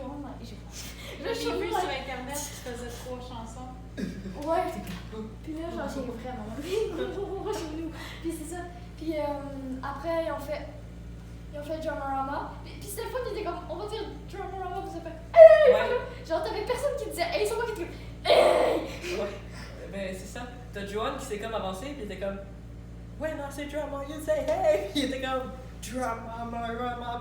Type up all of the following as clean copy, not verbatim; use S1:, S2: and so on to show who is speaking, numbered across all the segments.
S1: Johan, j'ai
S2: vu sur internet qui faisait 3 chansons.
S1: Ouais. Puis là, genre, j'ai vraiment chez nous. Puis c'est ça. Puis après, ils ont fait Dramarama. Puis c'était le fun, ils étaient comme, on va dire Dramarama, vous avez fait hey!
S3: Ouais.
S1: Genre, t'avais personne qui disait hey, c'est moi qui était comme hey!
S3: Ouais. Ben, c'est ça. T'as Johan qui s'est comme avancé, puis il était comme, ouais, non, c'est drama, you say hey! Puis il était comme, drama.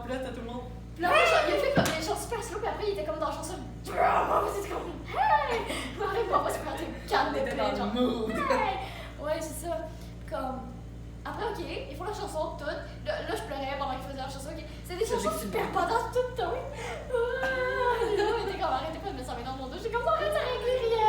S3: Puis là, t'as tout le monde.
S1: Puis là, genre, il a fait comme des chansons super slow, puis après, il était comme dans la chanson Drama, puis c'était comme hey! Marie, papa, c'est quand t'es calme,
S3: On était dans le mood.
S1: hey! Ouais, c'est ça. Comme. Après, ok, ils font la chanson toute. Là, je pleurais pendant qu'ils faisaient la chanson. Okay. C'est des chansons super patates tout le temps. Là, on était comme arrêtez pas de mettre ça dans mon dos. J'étais comme ça, arrête, ça règle rien.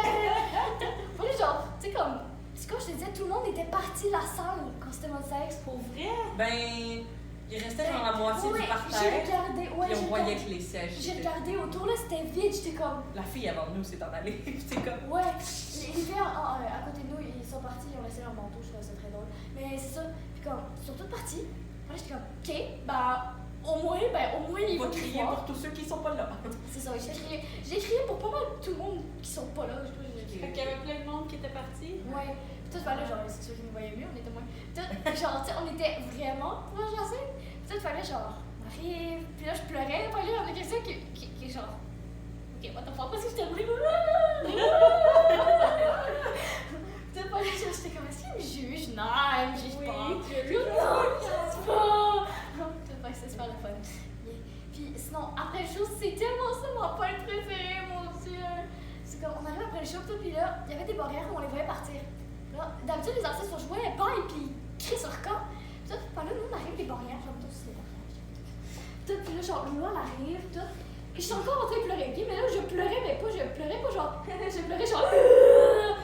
S1: Puis genre, tu sais, comme. C'est comme je te disais, tout le monde était parti de la salle quand c'était mon sexe.
S2: Pour vrai?
S3: Ben, il restait genre la moitié
S1: ouais,
S3: du parterre.
S1: J'ai regardé, ouais,
S3: Puis on voyait que les sièges.
S1: J'ai regardé autour, là, c'était vide. J'étais comme.
S3: La fille avant nous s'est en allée. C'était comme.
S1: Ouais, les filles à côté de nous, ils sont partis, ils ont laissé leur manteau, je trouvais ça très drôle. Mais c'est ça, puis comme, ils sont toutes parties. Moi, j'étais comme, ok, au moins, ils
S3: On
S1: vont
S3: va crier
S1: voir.
S3: pour tous ceux qui sont pas là.
S1: C'est ça, j'ai crié pour pas mal tout le monde qui sont pas là.
S2: Fait qu'il y avait plein de monde qui était parti.
S1: Ouais, puis tout fallait, genre, c'est sûr qu'ils nous voyaient mieux, on était moins. Tout, genre, tu sais, on était vraiment proche de la scène. Tout fallait, genre, on arrive, puis là, je pleurais, puis là, il y en a quelqu'un qui genre, ok, what the fuck, parce que j'étais brûlée. J'étais comme, est-ce qu'il me juge? Non, il me juge pas. Non, il me juge pas. Non, c'est super le fun. Puis sinon, après le show, c'est tellement ça mon point préféré, mon Dieu. C'est comme, on arrive après le show, puis là, il y avait des barrières où on les voyait partir. Là, d'habitude, les artistes vont jouer, bye, puis ils crient sur le camp. Puis là, nous, on arrive des barrières, genre, tous les barrières. Puis là, genre, Lola, elle arrive, tout. Et je suis encore en train de pleurer, mais là, je pleurais pas, je pleurais genre.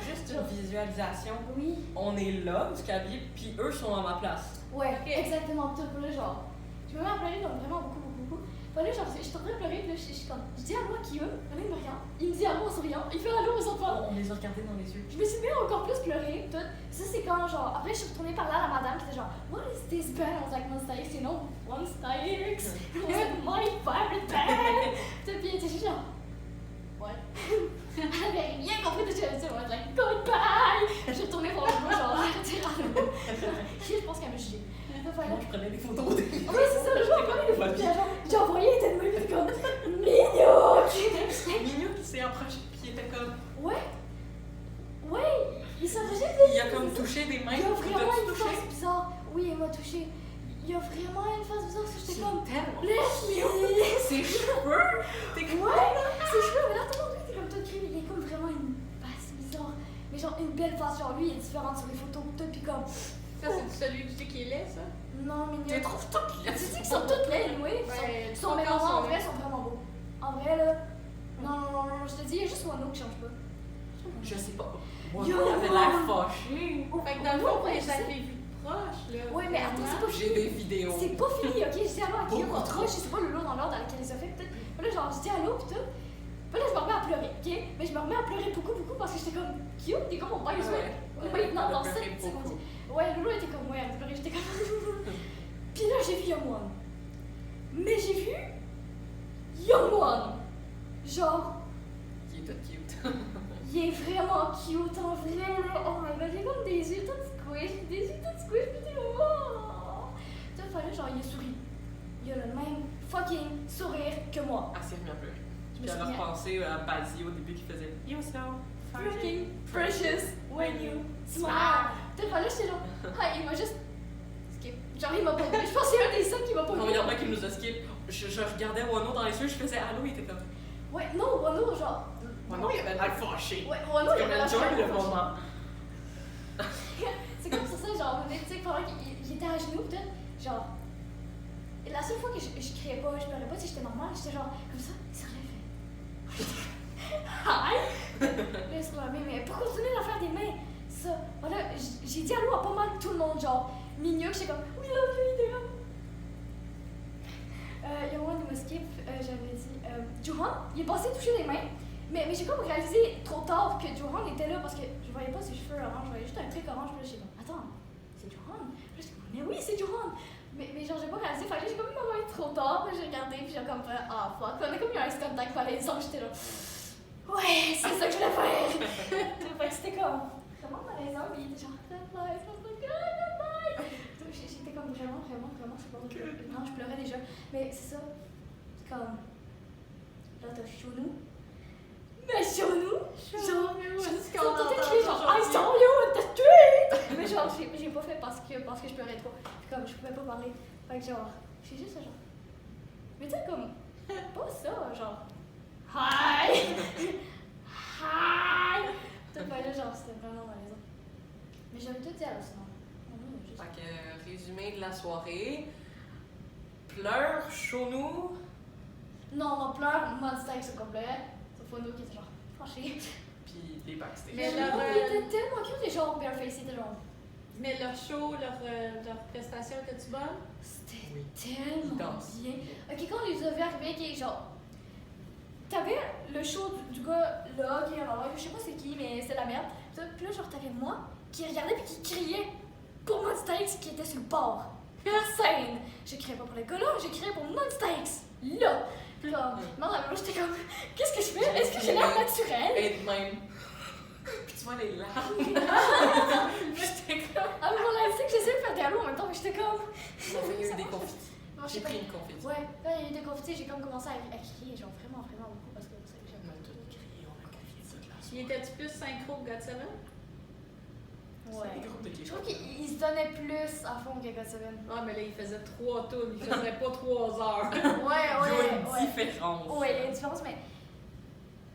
S3: Juste une visualisation.
S1: Oui.
S3: On est là, du cabier, puis eux sont à ma place.
S1: Ouais, exactement, tout. Là, genre, je me mets à pleurer donc vraiment beaucoup. Puis là, genre, je suis en train de pleurer, puis là, je suis comme, je dis à moi qui eux, là, il me regarde, il me dit à moi en souriant, il fait allô aux enfants.
S3: On les a regardés dans les yeux.
S1: Je me suis mis encore plus pleurer, tout. Ça, c'est quand, genre, après, je suis retournée par là à la madame qui était genre, what is this band? I was like, Monsta X, you know, Monsta X. I was like, my favorite band. Puis elle était juste genre, what? Elle avait rien compris de ce que je disais, I was like, goodbye. Je suis retournée voir le bout, genre, dire allô. Je pense qu'elle me jugeait.
S3: Moi, je prenais des photos des.
S1: Oui, c'est ça, je prenais des photos. J'ai envoyé, il était de même, comme, mignon.
S3: Mignon qui s'est approché, puis il était comme.
S1: Ouais, il s'approchait.
S3: Il a comme touché des mains.
S1: Il a vraiment une
S3: touché.
S1: face bizarre. Oui, il m'a touché. Il a vraiment une face bizarre, parce que j'étais comme.
S3: Tellement.
S1: Laisse-le!
S3: Ses cheveux! T'es comme.
S1: Ouais, ses cheveux, mais là, tout le monde était comme tout cul. Il est comme vraiment une face bizarre. Mais genre, une belle face. Genre, lui, il est différent sur les photos, tout, puis comme.
S2: Ça, c'est celui que tu dis qui est laid, ça?
S1: Non, mais
S3: Tu les trouves toutes là.
S1: tu dis qu'ils sont toutes laides, oui. Ils sont mais en vrai, ils sont vraiment beaux. En vrai, là. Non, je te dis, il y a juste Wano qui change pas.
S3: Je sais pas. Moi,
S1: Yo!
S3: il avait l'air fâché.
S2: Fait que dans le fond, pour les gens qui vu proche, là.
S1: Ouais, mais attends, c'est pas
S3: J'ai
S1: fini.
S3: des vidéos.
S1: C'est pas fini, ok? Je dis allô à Guillaume,
S3: Beaucoup
S1: en
S3: trop.
S1: je sais pas le lot dans l'ordre dans lequel ils ont fait, peut-être. Puis là, genre, je dis allô, pis tout. Puis là, je me remets à pleurer, ok? Mais je me remets à pleurer beaucoup parce que j'étais comme, Guillaume, t'es comme mon père, ouais, non, dans 7 secondes. Ouais, Loulou était comme, ouais, elle pleurait, j'étais comme. Puis là, j'ai vu Young One. Mais j'ai vu Young One. Genre,
S3: Qui est tout cute.
S1: il est vraiment cute, en vrai, là. Oh my god, il a comme des yeux tout squish, puis t'es comme, oh. Tout le temps, genre, il a souri. Il a le même fucking sourire que moi.
S3: Elle s'est remise à pleurer.
S1: Je me
S3: Puis elle a
S1: suis
S3: repensé à Basie au début qui faisait You so
S1: freaking precious when you smile. Tout le temps, là, j'étais genre, ah, il m'a juste skip. Genre, il m'a pas vu. Je pense que c'est un des seuls qui m'a pas
S3: Non,
S1: vu.
S3: il y en a qui nous a skip. Je regardais Wano dans les yeux, je faisais allô, il était comme.
S1: Ouais, non, Wano, genre.
S3: Wano, il avait l'air fâché.
S1: Ouais, Wano, il
S3: Comme
S1: avait la
S3: enjoy
S1: chair
S3: le
S1: fâchée.
S3: moment.
S1: C'est comme ça, genre, tu sais, pendant qu'il était à genoux, peut-être, genre. La seule fois que je criais pas, je pleurais pas, si j'étais normale, j'étais genre, comme ça, il se relève. Hi! Là, il se relève, mais pour continuer à faire des mains, ça. Voilà, j'ai dit allô à pas mal tout le monde, genre, Mignon, j'étais comme, we love you, il était comme. Yohan nous skip, j'avais dit. Johan, il est passé toucher les mains, mais j'ai comme réalisé trop tard que Johan était là parce que je voyais pas ses cheveux orange, je voyais juste un truc orange, puis là, j'étais comme, attends, c'est Johan? Puis là, j'étais comme, mais oui, c'est Johan! Mais genre, j'ai pas réalisé. Fait que là, j'ai comme maman trop tard. Puis j'ai regardé, puis j'ai comme fait, ah fuck. Puis on a comme eu un contact par les ans. J'étais là, ouais, c'est ça que je voulais faire. Fait que c'était comme, vraiment par les ans. Puis il était genre, bye. J'étais comme vraiment, je sais pas. Non, je pleurais déjà. Mais c'est ça. C'est comme, là, t'as Chonou. Mais Chonou! Genre, je t'entendais crier genre, I saw you at the street! Mais genre, j'ai pas fait parce que je pleurais trop. Puis comme, je pouvais pas parler. Fait que genre, j'ai juste genre. Mais tu sais, comme, pas ça, genre. Hi! Hi! T'as pas là, genre, c'était vraiment malaisant. Mais j'aime tout dire sinon.
S3: Fait que, résumé de la soirée. Pleure, Chonou.
S1: Non, on pleure, Monster X au complet. Sauf Ono qui était genre fâché.
S3: Puis les backstage.
S2: Mais
S1: Il
S2: leur,
S1: était tellement cute, les genre Bareface, c'était genre.
S2: Mais leur show, leur prestation, étais-tu bonne?
S1: C'était
S3: Oui.
S1: tellement
S3: Ils dansent.
S1: bien. Ok, quand on les a vus arriver, qui est genre. T'avais le show du gars là, qui est en je sais pas c'est qui, mais c'est la merde. Puis là, genre, t'avais moi qui regardait puis qui criait pour Monster X qui était sur le bord. La scène! Je criais pas pour les gars là, je criais pour Monster X. Là! Puis là, non, j'étais comme, qu'est-ce que je fais? Est-ce que j'ai l'air naturel?
S3: Et de même. Puis tu vois les larmes. Puis j'étais comme.
S1: Ah, mais on a dit que j'essayais de faire des halos en même temps, mais j'étais comme.
S3: Ils ont fait des confites.
S1: Non, je
S3: J'ai
S1: sais pas.
S3: pris une confite.
S1: Ouais, là, il y a eu des confités, j'ai comme commencé à crier, genre vraiment beaucoup, parce que c'est que
S3: On a tout crié, on a crié toute la
S2: Il était-tu plus synchro que God7?
S1: Ouais.
S3: C'est des groupes de
S1: Je
S3: K-pop.
S1: trouve qu'il se donnait plus à fond que God7.
S2: Ah, mais là, il faisait 3 tours, il faisait pas 3 heures.
S1: Ouais,
S3: Il y a une
S1: ouais.
S3: différence.
S1: Ouais, il y a une différence, mais.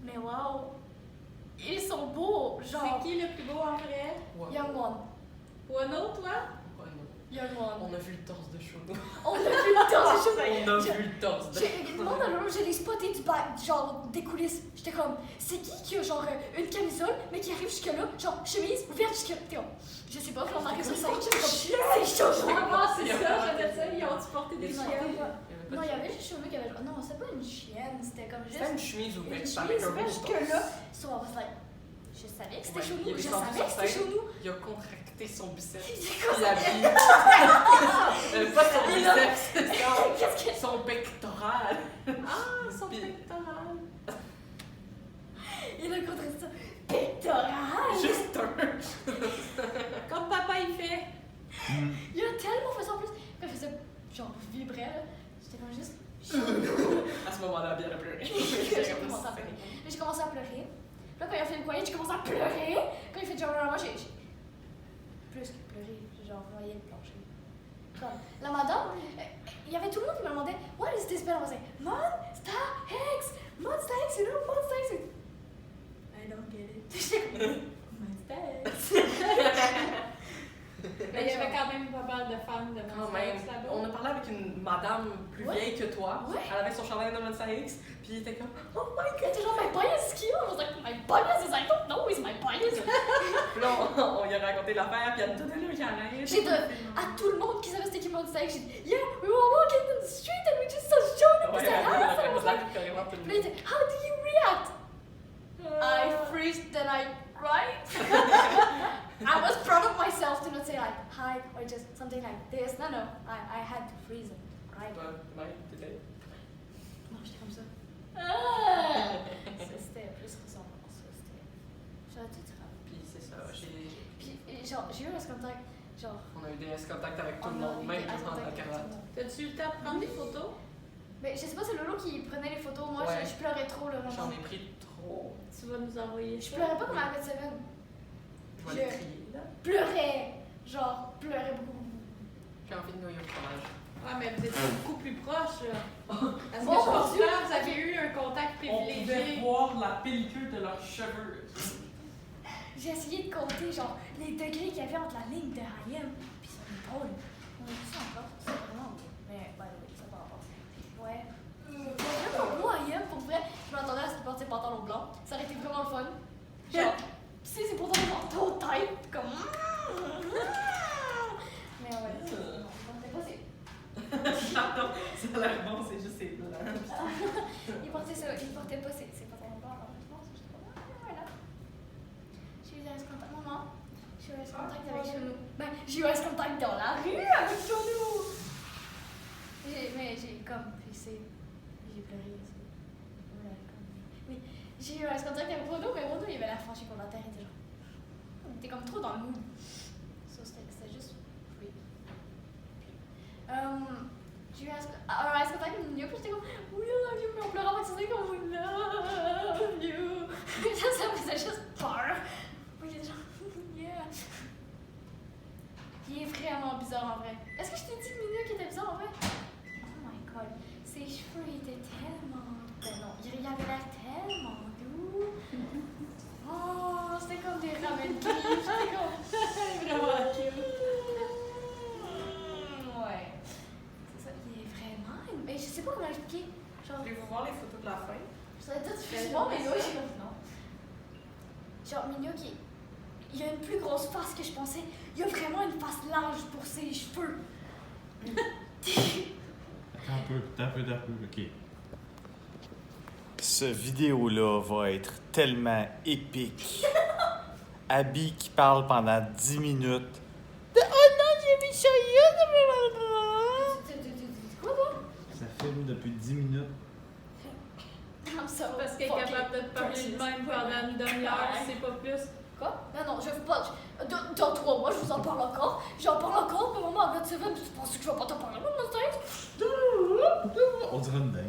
S1: Mais waouh! Ils sont beaux!
S2: C'est
S1: Genre.
S2: qui le plus beau en vrai?
S3: Ouais.
S1: Young One.
S2: Wano, toi?
S3: Ouais, non.
S1: Young One.
S3: On a vu le torse de Chonou.
S1: On a vu le temps, c'est chaud.
S3: On a vu le torse de
S1: Moi, dans le long, je l'ai spoté du bac, genre des coulisses. J'étais comme, c'est qui a genre une camisole, mais qui arrive jusque-là, genre chemise ouverte jusque-là. T'es comme, je sais pas, puis on marque sur le site, j'étais comme, c'est chaud,
S2: Ah, c'est ça, j'avais ça, ils ont-tu porté des
S1: Non,
S2: chiens?
S1: Non, il y avait juste Chonou qui avait genre, non, c'était pas une chienne, c'était comme juste.
S3: C'était une chemise
S1: Une
S3: ouverte.
S1: chemise ouverte jusque-là. So I was like, je savais que c'était
S3: Ouais,
S1: Chonou,
S3: il est
S1: je
S3: descendu
S1: savais que
S3: sur
S1: c'était
S3: scène.
S1: Chonou.
S3: Il a contracté son biceps.
S1: C'est quoi
S3: Il a
S1: ça?
S3: mis. Pas son biceps,
S1: Qu'est-ce que.
S3: son pectoral.
S2: Ah, son
S3: Puis-
S2: pectoral.
S1: Il a contracté ça. Pectoral!
S3: Juste un.
S2: Comme papa, il fait.
S1: Il a tellement fait ça en plus. Quand il faisait genre vibrer, là, j'étais comme juste.
S3: À ce moment-là, bien a pleuré.
S1: J'ai commencé à pleurer. Là, j'ai commencé à pleurer. Puis là, quand il a fait le coin, j'ai commencé à pleurer. Quand il fait genre moi, j'ai plus que pleurer, j'ai genre noyé le plancher. Comme, la madame, il y avait tout le monde qui me demandait What is this spell? I was like, Monster X! Monster X, you know, Monster X! I don't get it. J'étais comme, Monster X!
S2: Mais il y avait quand même pas mal de fans de
S3: Quand
S2: Monster
S3: même.
S2: X là-bas.
S3: On a parlé avec une madame plus
S1: Ouais.
S3: vieille que toi.
S1: Ouais.
S3: Elle avait son chandail de Monster X. Puis il était comme, oh my
S1: Elle était genre, my bias is cute! I was like, my bias is, I don't know, is my bias!
S3: Puis là, on lui a raconté l'affaire, puis elle nous donnait le câlin.
S1: J'ai de, à tout le monde qui savait c'était qui Monster X, j'ai dit, yeah, we were walking down the street and we just saw Jonah,
S3: Ouais,
S1: puis
S3: elle
S1: c'était
S3: a
S1: I was like,
S3: fait carrément tout le
S1: puis là, il
S3: monde.
S1: était, how do you react? I freeze, then I cried. I was proud of myself to not say like hi or just something like this. No, I had to freeze and cry.
S3: Toi, ouais, t'étais.
S1: Non, j'étais comme ça. Ah! Ça, c'était plus ressemblant. Ça, c'était. J'aurais tout dit.
S3: Puis c'est ça,
S1: Puis, genre, j'ai eu un contact, genre.
S3: on a eu des contacts avec tout le
S1: on a
S3: monde,
S1: eu
S3: même
S1: des eye
S3: tout le monde en
S1: contact avec tout le
S3: cravate.
S1: monde.
S2: T'as-tu eu le temps de prendre des photos?
S1: Mais je sais pas, c'est Lolo qui prenait les photos. Moi,
S3: Ouais.
S1: je pleurais trop le
S3: J'en
S1: moment.
S3: ai pris trop.
S2: Tu vas nous envoyer
S1: Je
S2: ça?
S1: pleurais pas comme à God Seven.
S3: Je vais les crier, là.
S1: Pleurais. Genre, pleurais beaucoup.
S3: J'ai envie de noyer au fromage.
S2: Ah, mais vous étiez beaucoup plus proches, là. Parce que
S1: Oh,
S2: je
S1: mon
S2: pense
S1: Dieu!
S2: que vous avez eu un contact privilégié.
S3: voir la pellicule de leurs cheveux.
S1: J'ai essayé de compter, genre, les degrés qu'il y avait entre la ligne de Hayem puis son épaule. On a vu ça encore. C'est vraiment beau. Mais, by the way, ça par rapport. Ouais. C'est vraiment beau, Hayem, pour vrai. Je m'attendais à ce qu'il porte ses pantalons blancs. Ça aurait été vraiment le fun. Genre, si c'est pourtant des manteaux tight, comme. Mais ouais, c'est pas c'est.
S3: Non, ça a l'air bon, c'est juste c'est blanc.
S1: Il portait pas ses pantalons blancs. Alors, je pense que j'étais comme, voilà. J'ai eu un contact, maman. J'ai eu un contact avec Chonou. Ben, j'ai eu un contact dans la rue avec Chonou. Mais j'ai comme pissé. J'ai pleuré aussi. Voilà, comme... Oui, j'ai eu un contact avec Renaud, mais Renaud, il avait l'air fâché pour la terre. Il était genre... Il était comme trop dans le mood. Ça, c'était juste... Oui. J'ai eu un contact avec Nino, puis j'étais comme... We love you, mais on pleurait en fait, c'était comme... We love you. Ça me faisait juste peur. Moi, j'étais genre... Yeah. Il est vraiment bizarre en vrai. Est-ce que je t'ai dit Nino qui était bizarre en vrai? Oh my god. Ses cheveux étaient tellement... Ben non, il avait l'air tellement doux. Oh, c'était comme des ramen gris. J'étais comme...
S2: Vraiment cute.
S1: Ouais. C'est ça, il est vraiment... Mais je sais pas comment expliquer. Genre...
S3: Voulez-vous voir les photos de la fin?
S1: Je serais peut-être difficilement, mais oui, non. Genre, Mignon qui... Il a une plus grosse face que je pensais. Il a vraiment une face large pour ses cheveux.
S4: Attends un peu, ok.
S5: Ce vidéo-là va être tellement épique. Abby qui parle pendant 10 minutes. Oh non, j'ai mis ça.
S1: Quoi, toi?
S4: Ça filme depuis 10 minutes.
S1: I'm so
S2: Parce qu'elle est capable de te parler de même pendant une demi-heure, c'est pas plus.
S1: Quoi? Non, je veux pas. Dans 3 mois, je vous en parle encore. J'en parle encore, mais maman, à 27 ans, tu penses que je vais pas t'en parler, mon mystère?
S4: On dirait une date.